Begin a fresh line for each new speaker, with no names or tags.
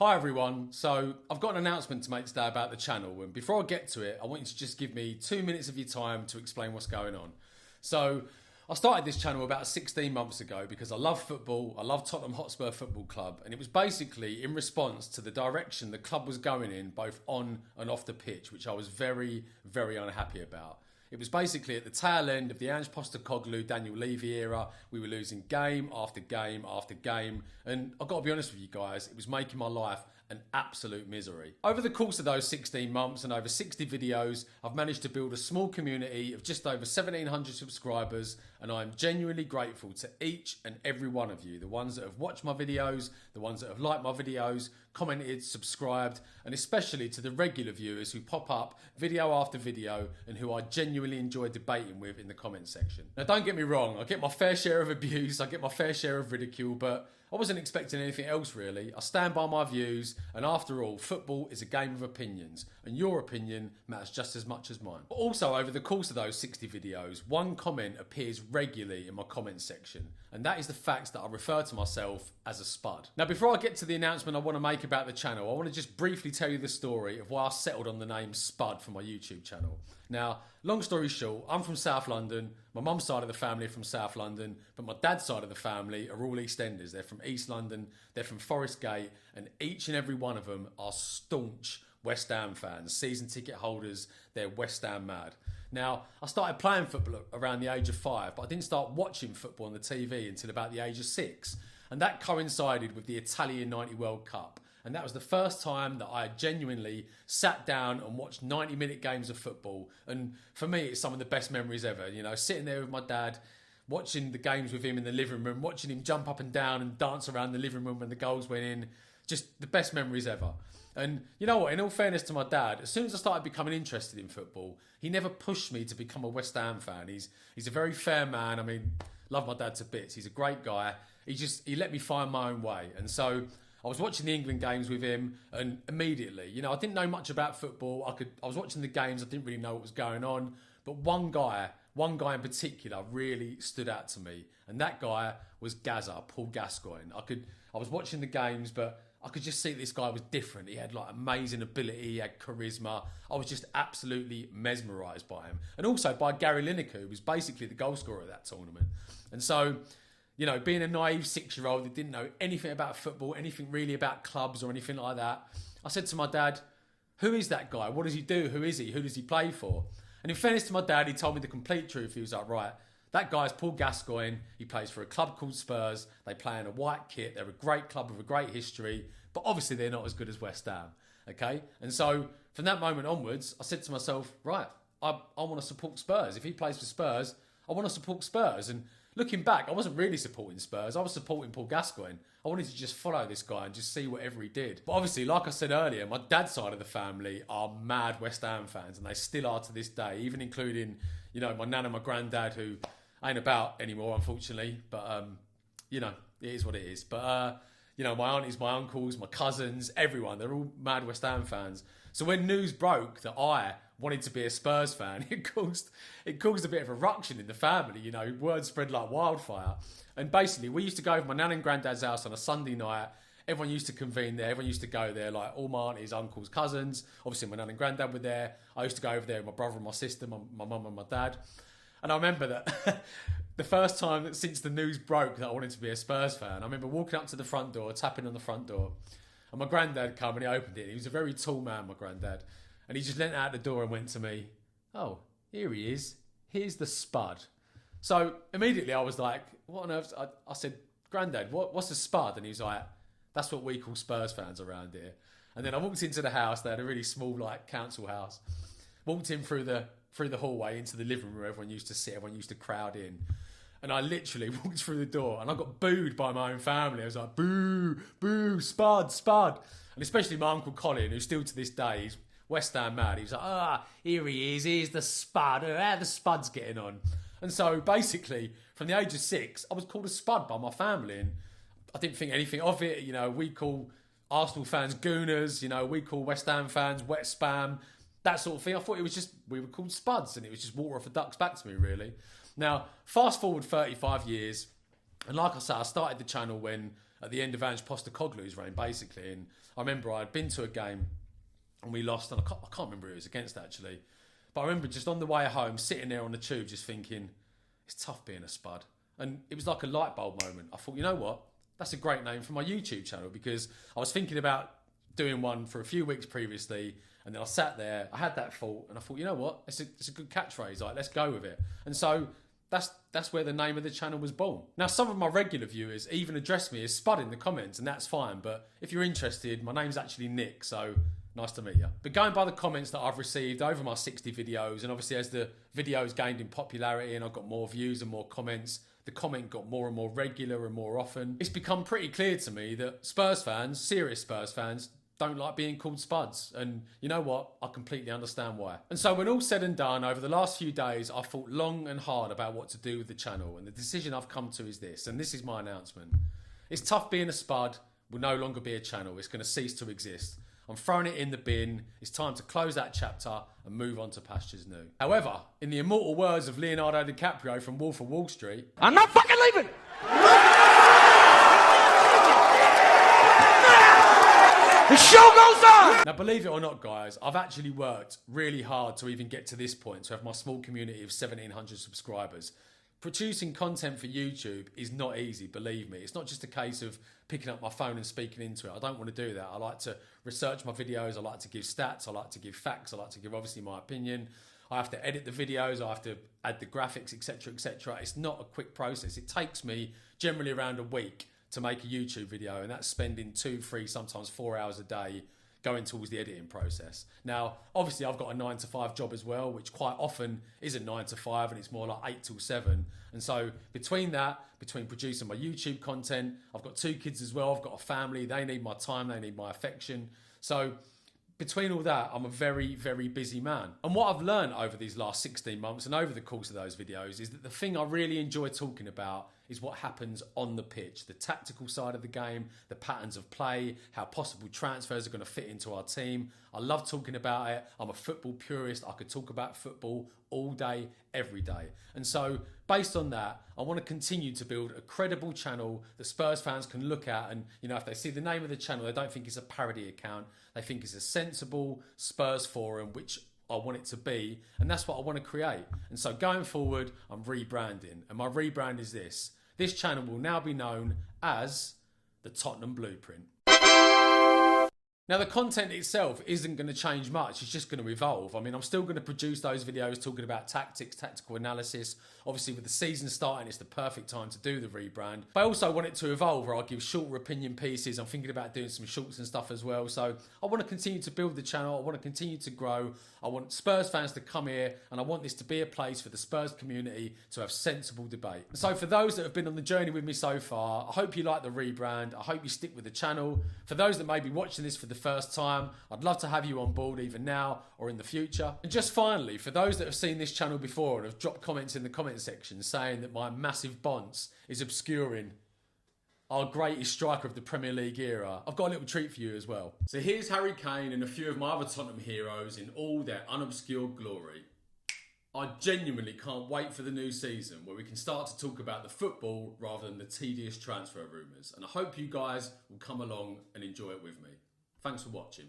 Hi everyone, so I've got an announcement to make today about the channel, and before I get to it I want you to just give me 2 minutes of your time to explain what's going on. So I started this channel about 16 months ago because I love football, I love Tottenham Hotspur Football Club, and it was basically in response to the direction the club was going in both on and off the pitch, which I was very, very unhappy about. It was basically at the tail end of the Ange Postecoglou, Daniel Levy era. We were losing game after game after game. And I've got to be honest with you guys, it was making my life an absolute misery. Over the course of those 16 months and over 60 videos, I've managed to build a small community of just over 1,700 subscribers, and I'm genuinely grateful to each and every one of you, the ones that have watched my videos, the ones that have liked my videos, commented, subscribed, and especially to the regular viewers who pop up video after video and who I genuinely enjoy debating with in the comment section. Now don't get me wrong, I get my fair share of abuse, I get my fair share of ridicule, but I wasn't expecting anything else really. I stand by my views, and after all, football is a game of opinions, and your opinion matters just as much as mine. But also, over the course of those 60 videos, one comment appears regularly in my comment section, and that is the fact that I refer to myself as a spud. Now, before I get to the announcement I want to make about the channel, I want to just briefly tell you the story of why I settled on the name Spud for my YouTube channel. Now, long story short, I'm from South London. My mum's side of the family are from South London, but my dad's side of the family are all EastEnders. They're from East London, they're from Forest Gate, and each and every one of them are staunch West Ham fans, season ticket holders. They're West Ham mad. Now, I started playing football around the age of 5, but I didn't start watching football on the TV until about the age of 6. And that coincided with the Italian 90 World Cup. And that was the first time that I genuinely sat down and watched 90-minute games of football. And for me, it's some of the best memories ever. You know, sitting there with my dad, watching the games with him in the living room, watching him jump up and down and dance around the living room when the goals went in. Just the best memories ever. And you know what, in all fairness to my dad, as soon as I started becoming interested in football, he never pushed me to become a West Ham fan. He's a very fair man. I mean, love my dad to bits. He's a great guy. He let me find my own way. And so I was watching the England games with him, and immediately, you know, I didn't know much about football. I was watching the games, I didn't really know what was going on. But one guy in particular really stood out to me, and that guy was Gazza, Paul Gascoigne. I was watching the games, but I could just see this guy was different. He had like amazing ability, he had charisma. I was just absolutely mesmerised by him. And also by Gary Lineker, who was basically the goal scorer of that tournament. And so, you know, being a naive 6-year-old that didn't know anything about football, anything really about clubs or anything like that, I said to my dad, who is that guy? What does he do? Who is he? Who does he play for? And in fairness to my dad, he told me the complete truth. He was like, right, that guy's Paul Gascoigne. He plays for a club called Spurs. They play in a white kit. They're a great club with a great history, but obviously they're not as good as West Ham. Okay? And so from that moment onwards, I said to myself, right, I want to support Spurs. If he plays for Spurs, I want to support Spurs. And looking back, I wasn't really supporting Spurs. I was supporting Paul Gascoigne. I wanted to just follow this guy and just see whatever he did. But obviously, like I said earlier, my dad's side of the family are mad West Ham fans, and they still are to this day, even including, you know, my nan and my granddad, who ain't about anymore, unfortunately. But, you know, it is what it is. But, you know, my aunties, my uncles, my cousins, everyone, they're all mad West Ham fans. So when news broke that I wanted to be a Spurs fan, it caused a bit of a ruction in the family. You know, word spread like wildfire. And basically, we used to go over my nan and granddad's house on a Sunday night. Everyone used to convene there. Everyone used to go there, like all my aunties, uncles, cousins. Obviously, my nan and granddad were there. I used to go over there with my brother and my sister, my mum and my dad. And I remember that the first time that since the news broke that I wanted to be a Spurs fan, I remember walking up to the front door, tapping on the front door, and my granddad come and he opened it. He was a very tall man, my granddad. And he just leant out the door and went to me, oh, here he is. Here's the Spud. So immediately I was like, what on earth? I said, Granddad, what's a Spud? And he was like, that's what we call Spurs fans around here. And then I walked into the house. They had a really small, like, council house. Walked in through the hallway into the living room where everyone used to sit. Everyone used to crowd in. And I literally walked through the door and I got booed by my own family. I was like, boo, boo, Spud, Spud. And especially my Uncle Colin, who still to this day, he's West Ham mad. He was like, here he is, here's the Spud. How the Spud's getting on? And so basically, from the age of 6, I was called a Spud by my family. And I didn't think anything of it. You know, we call Arsenal fans gooners. You know, we call West Ham fans wet spam. That sort of thing. I thought it was just, we were called Spuds, and it was just water off a duck's back to me, really. Now, fast forward 35 years, and like I said, I started the channel when at the end of Ange Postecoglou's reign, basically. And I remember I'd been to a game and we lost, and I can't remember who it was against actually. But I remember just on the way home, sitting there on the tube, just thinking, it's tough being a spud. And it was like a light bulb moment. I thought, you know what? That's a great name for my YouTube channel, because I was thinking about doing one for a few weeks previously, and then I sat there, I had that thought, and I thought, you know what? It's a good catchphrase. Like, let's go with it. And so that's where the name of the channel was born. Now, some of my regular viewers even address me as Spud in the comments, and that's fine. But if you're interested, my name's actually Nick, so nice to meet you. But going by the comments that I've received over my 60 videos, and obviously as the videos gained in popularity and I got more views and more comments, the comment got more and more regular and more often. It's become pretty clear to me that Spurs fans, serious Spurs fans, don't like being called Spuds. And you know what? I completely understand why. And so when all's said and done, over the last few days, I've thought long and hard about what to do with the channel. And the decision I've come to is this, and this is my announcement. It's tough being a Spud will no longer be a channel. It's going to cease to exist. I'm throwing it in the bin. It's time to close that chapter and move on to pastures new. However, in the immortal words of Leonardo DiCaprio from Wolf of Wall Street,
I'm not fucking leaving! The show goes on!
Now, believe it or not, guys, I've actually worked really hard to even get to this point, to have my small community of 1,700 subscribers. Producing content for YouTube is not easy, believe me. It's not just a case of picking up my phone and speaking into it. I don't want to do that. I like to research my videos. I like to give stats. I like to give facts. I like to give, obviously, my opinion. I have to edit the videos. I have to add the graphics, etc., etc. It's not a quick process. It takes me generally around a week to make a YouTube video, and that's spending 2, 3, sometimes 4 hours a day going towards the editing process. Now, obviously, I've got a 9 to 5 job as well, which quite often isn't 9 to 5, and it's more like 8 till 7. And so between producing my YouTube content, I've got 2 kids as well. I've got a family. They need my time. They need my affection. So between all that, I'm a very, very busy man. And what I've learned over these last 16 months and over the course of those videos is that the thing I really enjoy talking about is what happens on the pitch, the tactical side of the game, the patterns of play, how possible transfers are going to fit into our team. I love talking about it. I'm a football purist. I could talk about football all day, every day. And so based on that, I want to continue to build a credible channel that Spurs fans can look at. And, you know, if they see the name of the channel, they don't think it's a parody account. They think it's a sensible Spurs forum, which I want it to be. And that's what I want to create. And so going forward, I'm rebranding. And my rebrand is this. This channel will now be known as the Tottenham Blueprint. Now, the content itself isn't going to change much. It's just going to evolve. I mean, I'm still going to produce those videos talking about tactics, tactical analysis. Obviously, with the season starting, it's the perfect time to do the rebrand. But I also want it to evolve, where I'll give shorter opinion pieces. I'm thinking about doing some shorts and stuff as well. So I want to continue to build the channel. I want to continue to grow. I want Spurs fans to come here, and I want this to be a place for the Spurs community to have sensible debate. So for those that have been on the journey with me so far, I hope you like the rebrand. I hope you stick with the channel. For those that may be watching this for the first time, I'd love to have you on board either now or in the future. And just finally, for those that have seen this channel before and have dropped comments in the comment section saying that my massive bonce is obscuring our greatest striker of the Premier League era, I've got a little treat for you as well. So here's Harry Kane and a few of my other Tottenham heroes in all their unobscured glory. I genuinely can't wait for the new season, where we can start to talk about the football rather than the tedious transfer rumours. And I hope you guys will come along and enjoy it with me. Thanks for watching.